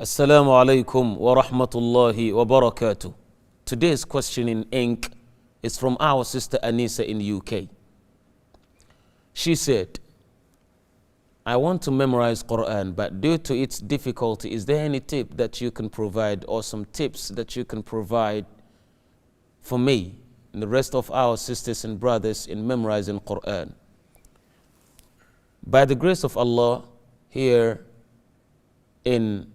Assalamu alaikum wa rahmatullahi wa barakatuh. Today's question in ink is from our sister Anisa in UK. She said, I want to memorize Quran, but due to its difficulty, is there any tip that you can provide or some tips that you can provide for me and the rest of our sisters and brothers in memorizing Quran? By the grace of Allah, here in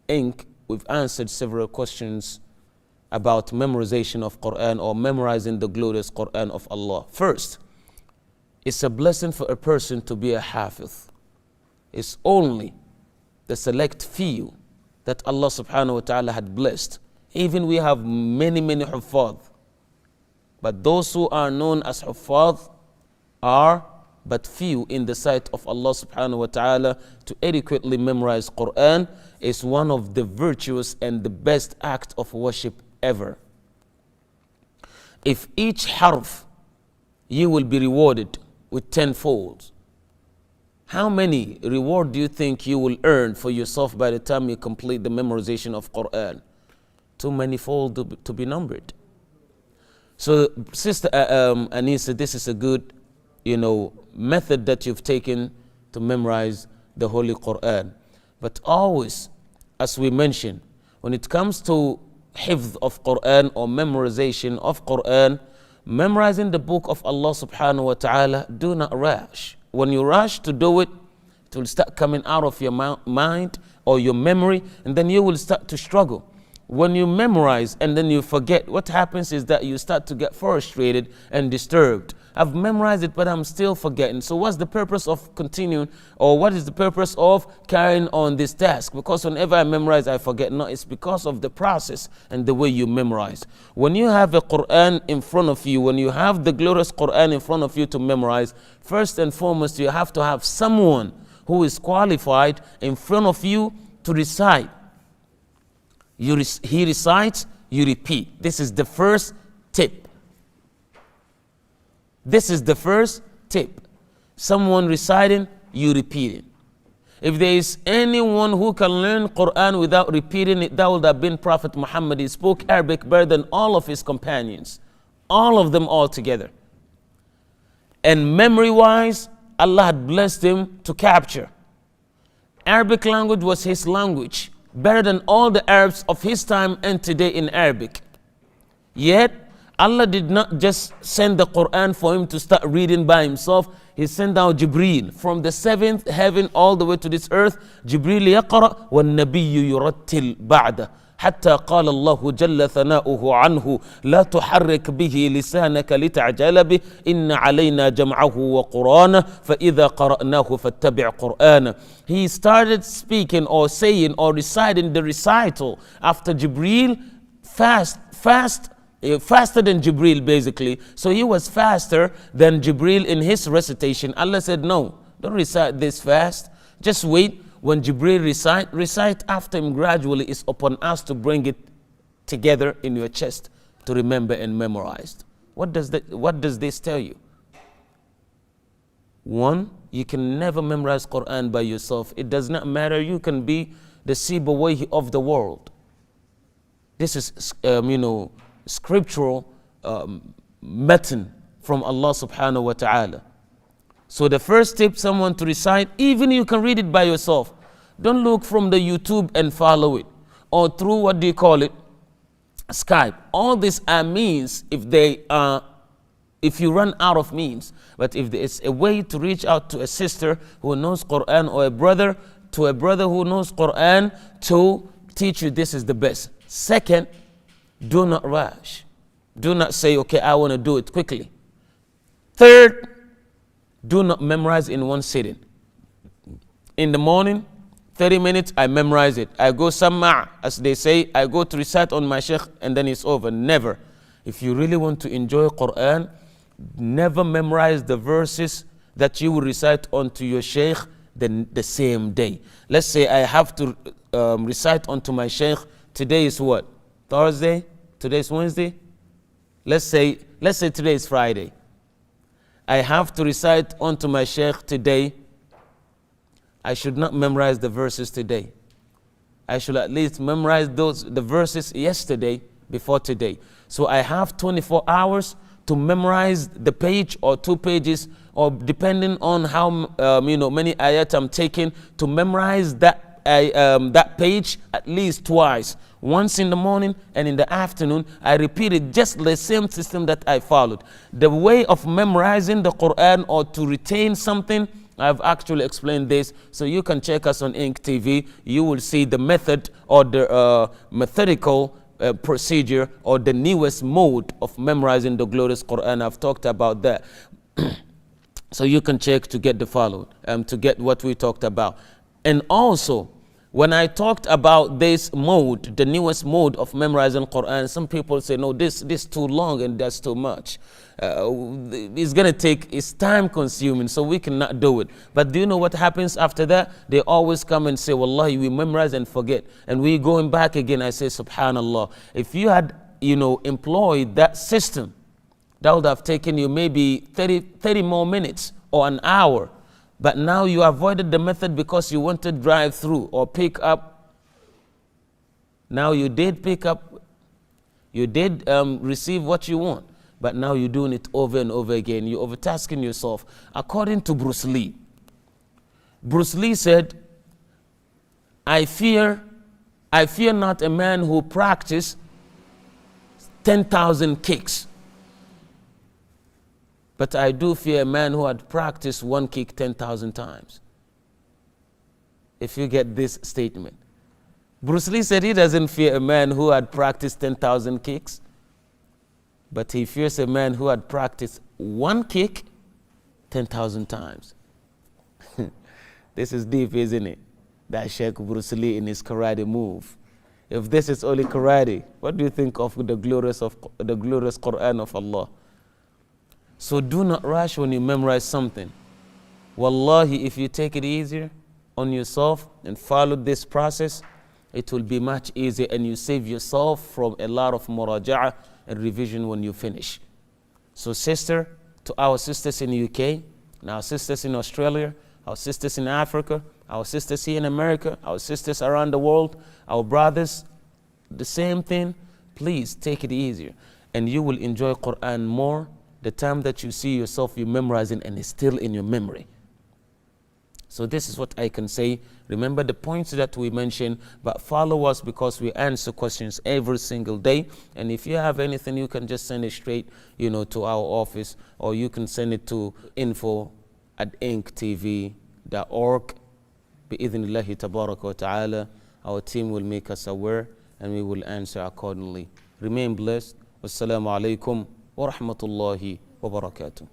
ink, we've answered several questions about memorization of Quran or memorizing the glorious Quran of Allah. First, it's a blessing for a person to be a hafiz. It's only the select few that Allah subhanahu wa ta'ala had blessed. Even we have many huffaz. But those who are known as huffaz are but few in the sight of Allah subhanahu wa ta'ala. To adequately memorize Quran is one of the virtuous and the best act of worship ever. If each harf you will be rewarded with 10-fold, how many reward do you think you will earn for yourself by the time you complete the memorization of Quran? Too many fold to be numbered. So Sister Anisa, this is a good method that you've taken to memorize the Holy Quran. But always, as we mentioned, when it comes to hifz of Quran or memorization of Quran, memorizing the book of Allah subhanahu wa ta'ala, do not rush. When you rush to do it, it will start coming out of your mind or your memory, and then you will start to struggle. When you memorize and then you forget, what happens is that you start to get frustrated and disturbed. I've memorized it, but I'm still forgetting. So what's the purpose of continuing, or what is the purpose of carrying on this task? Because whenever I memorize, I forget. No, it's because of the process and the way you memorize. When you have a Quran in front of you, when you have the glorious Quran in front of you to memorize, first and foremost, you have to have someone who is qualified in front of you to recite. He recites, you repeat. This is the first tip. This is the first tip. Someone reciting, you repeating. If there is anyone who can learn Quran without repeating it, that would have been Prophet Muhammad. He spoke Arabic better than all of his companions. All of them all together. And memory-wise, Allah had blessed him to capture. Arabic language was his language, better than all the Arabs of his time and today in Arabic. Yet, Allah did not just send the Quran for him to start reading by himself. He sent out Jibreel from the 7th heaven all the way to this earth. Jibreel يقرأ والنبي يرتل بعده حتى قال الله جل ثناؤه عنه لا تحرك به لسانك لتعجل به إن علينا جمعه وقرآنه فإذا قرأناه فاتبع قرآنه. He started speaking or saying or reciting the recital after Jibreel faster than Jibreel basically. So he was faster than Jibreel in his recitation. Allah said, no, don't recite this fast. Just wait. When Jibreel recite after him gradually. It's upon us to bring it together in your chest to remember and memorize. What does this tell you? One, you can never memorize Quran by yourself. It does not matter. You can be the Sibawayh of the world. This is, scriptural method from Allah subhanahu wa ta'ala. So the first tip, someone to recite, even you can read it by yourself. Don't look from the YouTube and follow it. Or through, Skype. All these are means if you run out of means. But if there is a way to reach out to a sister who knows Quran or a brother who knows Quran to teach you, this is the best. Second, do not rush. Do not say, okay, I want to do it quickly. Third, do not memorize in one sitting. In the morning, 30 minutes, I memorize it. I go samma', as they say, I go to recite on my sheikh and then it's over. Never. If you really want to enjoy Quran, never memorize the verses that you will recite onto your sheikh the same day. Let's say I have to recite onto my sheikh. Today is what? Thursday? Today is Wednesday? Let's say today is Friday. I have to recite onto my sheikh today. I should not memorize the verses today. I should at least memorize the verses yesterday before today. So I have 24 hours to memorize the page or 2 pages, or depending on how many ayat I'm taking, to memorize that page at least twice. Once in the morning and in the afternoon, I repeated just the same system that I followed. The way of memorizing the Quran or to retain something, I've actually explained this, so you can check us on Ink TV. You will see the method or the methodical procedure or the newest mode of memorizing the glorious Quran. I've talked about that. So you can check to get the followed, to get what we talked about. And also, when I talked about this mode, the newest mode of memorizing Quran, some people say, no, this too long and that's too much. It's going to take, it's time consuming, so we cannot do it. But do you know what happens after that? They always come and say, Wallahi, we memorize and forget. And we going back again. I say, subhanallah, if you had, employed that system, that would have taken you maybe 30 more minutes or an hour. But now you avoided the method because you want to drive through or pick up. Now you did pick up, you did receive what you want, but now you're doing it over and over again. You're overtasking yourself. According to Bruce Lee said, I fear not a man who practices 10,000 kicks. But I do fear a man who had practiced one kick 10,000 times. If you get this statement. Bruce Lee said he doesn't fear a man who had practiced 10,000 kicks, but he fears a man who had practiced one kick 10,000 times. This is deep, isn't it? That Sheikh Bruce Lee in his karate move. If this is only karate, what do you think of the glorious Quran of Allah? So do not rush when you memorize something. Wallahi, if you take it easier on yourself and follow this process, it will be much easier and you save yourself from a lot of muraja'ah and revision when you finish. So to our sisters in the UK, and our sisters in Australia, our sisters in Africa, our sisters here in America, our sisters around the world, our brothers, the same thing, please take it easier. And you will enjoy Quran more the time that you see yourself, you memorizing and it's still in your memory. So this is what I can say. Remember the points that we mentioned, but follow us because we answer questions every single day. And if you have anything, you can just send it straight, to our office, or you can send it to info@inktv.org. Bi-idhnillahi tabaraka wa ta'ala. Our team will make us aware and we will answer accordingly. Remain blessed. Wassalamu alaikum wa rahmatullahi wa barakatuh.